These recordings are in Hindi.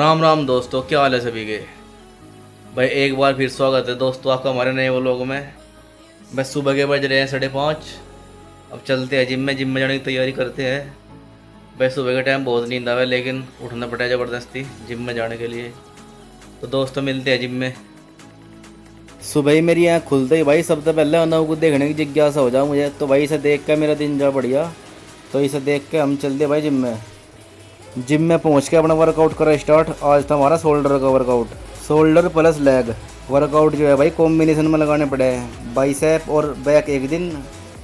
राम राम दोस्तों, क्या हाल है सभी के। भाई एक बार फिर स्वागत है दोस्तों आपका हमारे नए व्लॉग में। बस सुबह के बज रहे हैं 5:30। अब चलते हैं जिम में जाने की तैयारी करते हैं। भाई सुबह के टाइम बहुत नींद आवे, लेकिन उठना पड़ा है ज़बरदस्ती जिम में जाने के लिए। तो दोस्तों मिलते हैं जिम में। सुबह ही मेरी आँख खुलते ही भाई सबसे पहले अनव को देखने की जिज्ञासा हो जाओ मुझे। तो भाई इसे देख कर मेरा दिन जा बढ़िया। तो इसे देख के हम चलते भाई जिम में पहुंच के अपना वर्कआउट करा स्टार्ट। आज था हमारा शोल्डर का workout, shoulder plus leg workout जो है भाई कॉम्बिनेशन में लगाने पड़े हैं। बाइसेप और बैक एक दिन,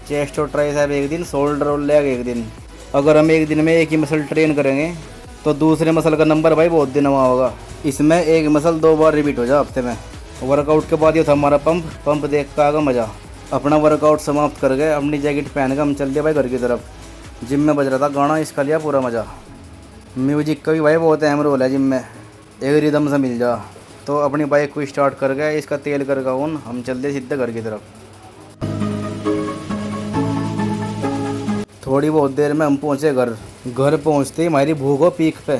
चेस्ट और ट्राइसेप एक दिन, शोल्डर और लेग एक दिन। अगर हम एक दिन में एक ही मसल ट्रेन करेंगे तो दूसरे मसल का नंबर भाई बहुत दिन हुआ होगा। इसमें एक मसल 2 बार रिपीट हो जाए हफ्ते में। वर्कआउट के बाद ये था हमारा पंप देख का आगा मज़ा। अपना वर्कआउट समाप्त कर गए, अपनी जैकेट पहन कर हम चल दिए भाई घर की तरफ। जिम में बज रहा था गाना, इसका लिया पूरा मज़ा। म्यूजिक का भी भाई बहुत अहम रोल है जिम में, एक रिदम से मिल जा। तो अपनी बाइक को स्टार्ट कर गए, इसका तेल कर ऑन, हम चलते सीधे घर की तरफ। थोड़ी बहुत देर में हम पहुँचे घर पहुँचते ही हमारी भूख हो पीक पे।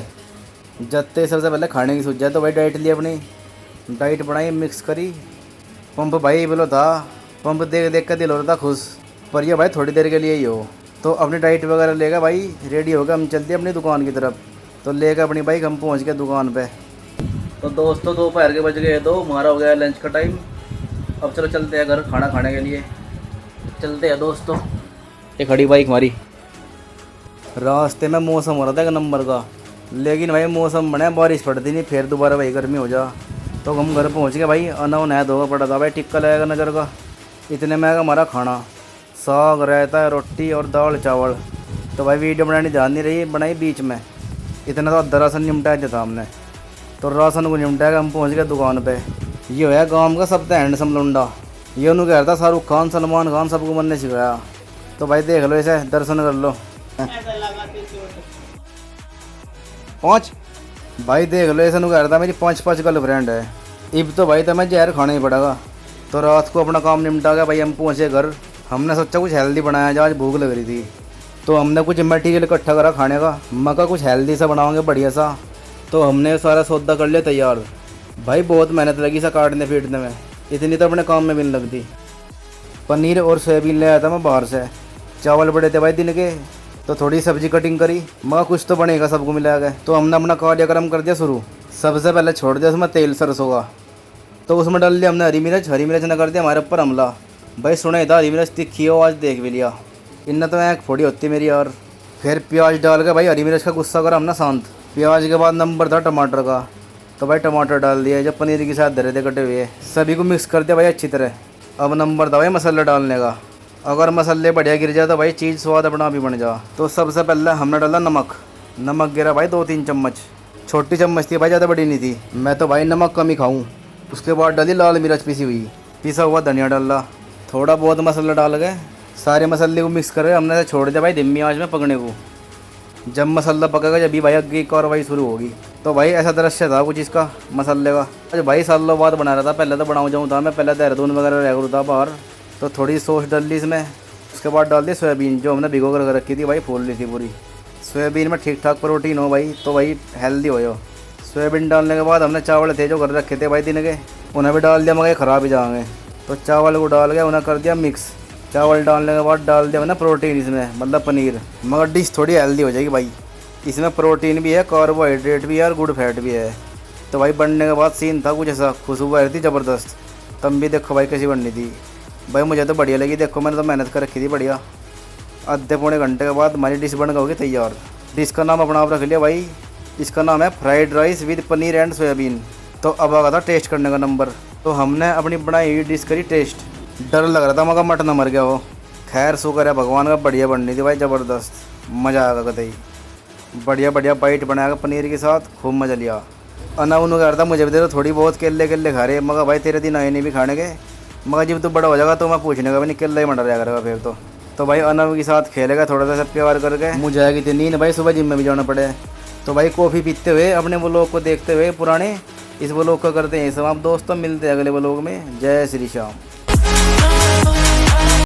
जत्ते सबसे पहले खाने की सोच जाए तो भाई डाइट ली, अपनी डाइट बनाई, मिक्स करी। पंप भाई बोलो था, पंप देख देख कर दिल हो रहा था खुश, पर ये भाई थोड़ी देर के लिए ही हो। तो अपनी डाइट वगैरह लेकर भाई रेडी हो गए, हम चलते अपनी दुकान की तरफ। तो लेकर अपनी बाइक हम पहुंच गए दुकान पे। तो दोस्तों दोपहर के बज गए 2, हमारा हो गया लंच का टाइम। अब चलो चलते हैं घर खाना खाने के लिए। चलते हैं दोस्तों। ये खड़ी बाइक हमारी। रास्ते में मौसम हो रहा था 1 नंबर का, लेकिन भाई मौसम बने बारिश पड़ती नहीं, फिर दोबारा भाई गर्मी हो जा। तो हम घर पहुँच गए भाई। अनव नया धोगा पड़ा था भाई, टिक्का लगेगा नज़र का। इतने में आएगा हमारा खाना, साग, रायता, रोटी और दाल चावल। तो भाई वीडियो बनानी ध्यान नहीं रही, बनाई बीच में। इतना तो अद्धा राशन निपटाया देता हमने। तो राशन को निपटा के हम पहुंच गए दुकान पे। ये है गांव का सबसे हैंडसम लुंडा। ये उन्होंने कह रहा था शाहरुख खान, सलमान खान सबको बनने सिखाया। तो भाई देख लो इसे, दर्शन कर लो। पहुँच भाई देख लो, ऐसा कह रहा था मेरी 5 गर्लफ्रेंड है। इब तो भाई तुम्हें जहर खाना ही पड़ेगा। तो रात को अपना काम निपटा गया भाई, हम पहुँचे घर। हमने सोचा कुछ हेल्दी बनाया जाए, आज भूख लग रही थी। तो हमने कुछ मटेरियल इकट्ठा करा खाने का। मका कुछ हेल्दी सा बनाओगे बढ़िया सा। तो हमने सारा सौदा कर लिया तैयार। भाई बहुत मेहनत लगी सा काटने पीटने में, इतनी तो अपने काम में भी नहीं लगती। पनीर और सोयाबीन ले आया था मैं बाहर से। चावल बड़े थे भाई दिन के, तो थोड़ी सब्जी कटिंग करी। मगर कुछ तो बनेगा सबको मिला के। तो हमने अपना कार्यक्रम कर दिया शुरू। सबसे पहले छोड़ दिया उसमें तेल सरसों का। तो उसमें डाल दिया हमने हरी मिर्च ने कर दिया हमारे ऊपर हमला। भाई सुना था हरी मिर्च तीखी हो, आज देख भी लिया। इन्ना तो एक फोड़ी होती मेरी यार। फिर प्याज डाल के भाई हरी मिर्च का गुस्सा करा हमने शांत। प्याज के बाद नंबर था टमाटर का। तो भाई टमाटर डाल दिया, जब पनीर के साथ धरे थे कटे हुए, सभी को मिक्स कर दिया भाई अच्छी तरह। अब नंबर था भाई मसाला डालने का। अगर मसाले बढ़िया गिर जाए तो भाई चीज़ स्वाद अपना भी बन जा। तो सबसे पहले हमने डाला नमक गिरा भाई 2-3 चम्मच। छोटी चम्मच थी भाई, ज़्यादा बड़ी नहीं थी। मैं तो भाई नमक कम ही खाऊँ। उसके बाद डाली लाल मिर्च पिसा हुआ धनिया डाला। थोड़ा बहुत मसाला डाल गए, सारे मसाले को मिक्स कर हमने छोड़ दिया भाई धीमी आंच में पकने को। जब मसाला पकेगा जब भी भाई आगे की कार्रवाई शुरू होगी। तो भाई ऐसा दृश्य था कुछ इसका मसाले का। अच्छा भाई सालों बाद बना रहा था, पहले तो बनाऊँ जाऊँ था मैं, पहले देहरादून वगैरह रह था बाहर। तो थोड़ी सॉस डाल ली इसमें। उसके बाद डाल दी सोयाबीन जो हमने भिगो कर रखी थी भाई, फूल ली थी पूरी। सोयाबीन में ठीक ठाक प्रोटीन हो भाई, तो भाई हेल्दी हो जाओ। सोयाबीन डालने के बाद हमने चावल थे जो घर रखे थे भाई दिन के, उन्हें भी डाल दिया मगर ख़राब ही जाएंगे। तो चावल को डाल के उन्हें कर दिया मिक्स। चावल डालने के बाद डाल दिया मैंने प्रोटीन इसमें, मतलब पनीर। मगर डिश थोड़ी हेल्दी हो जाएगी भाई, इसमें प्रोटीन भी है, कार्बोहाइड्रेट भी है और गुड फैट भी है। तो भाई बनने के बाद सीन था कुछ ऐसा, खुशबू आ रही थी ज़बरदस्त। तब भी देखो भाई कैसी बननी थी भाई, मुझे तो बढ़िया लगी। देखो मैंने तो मेहनत कर रखी थी बढ़िया। आधे पौने घंटे के बाद हमारी डिश बन होगी तैयार। डिश का नाम अपना आप रख लिया भाई, इसका नाम है fried rice with paneer and soybean. तो अब आ गया था टेस्ट करने का नंबर। तो हमने अपनी बनाई हुई डिश करी टेस्ट। डर लग रहा था मगर मटन मर गया वो। खैर शुक्र है भगवान का, बढ़िया बननी थी भाई ज़बरदस्त, मज़ा आ गया कतई। बढ़िया बाइट बनाया पनीर के साथ, खूब मज़ा लिया। अना उन्होंने कह रहा था मुझे भी दे दो थोड़ी बहुत, केले खा रहे। मगर भाई तेरे दिन आए नहीं भी खाने के, मगर जब तू बड़ा हो जाएगा तो मैं पूछने का भी नहीं, केला ही मर जाया करेगा फिर तो भाई अनव के साथ खेलेगा थोड़ा सा प्यार करके। मुझे आएगी थी नींद भाई, सुबह जिम में भी जाना पड़े। तो भाई कॉफ़ी पीते हुए अपने व्लॉग को देखते हुए पुराने, इस व्लॉग को करते हैं समाप्त दोस्तों। मिलते हैं अगले व्लॉग में। जय श्री श्याम।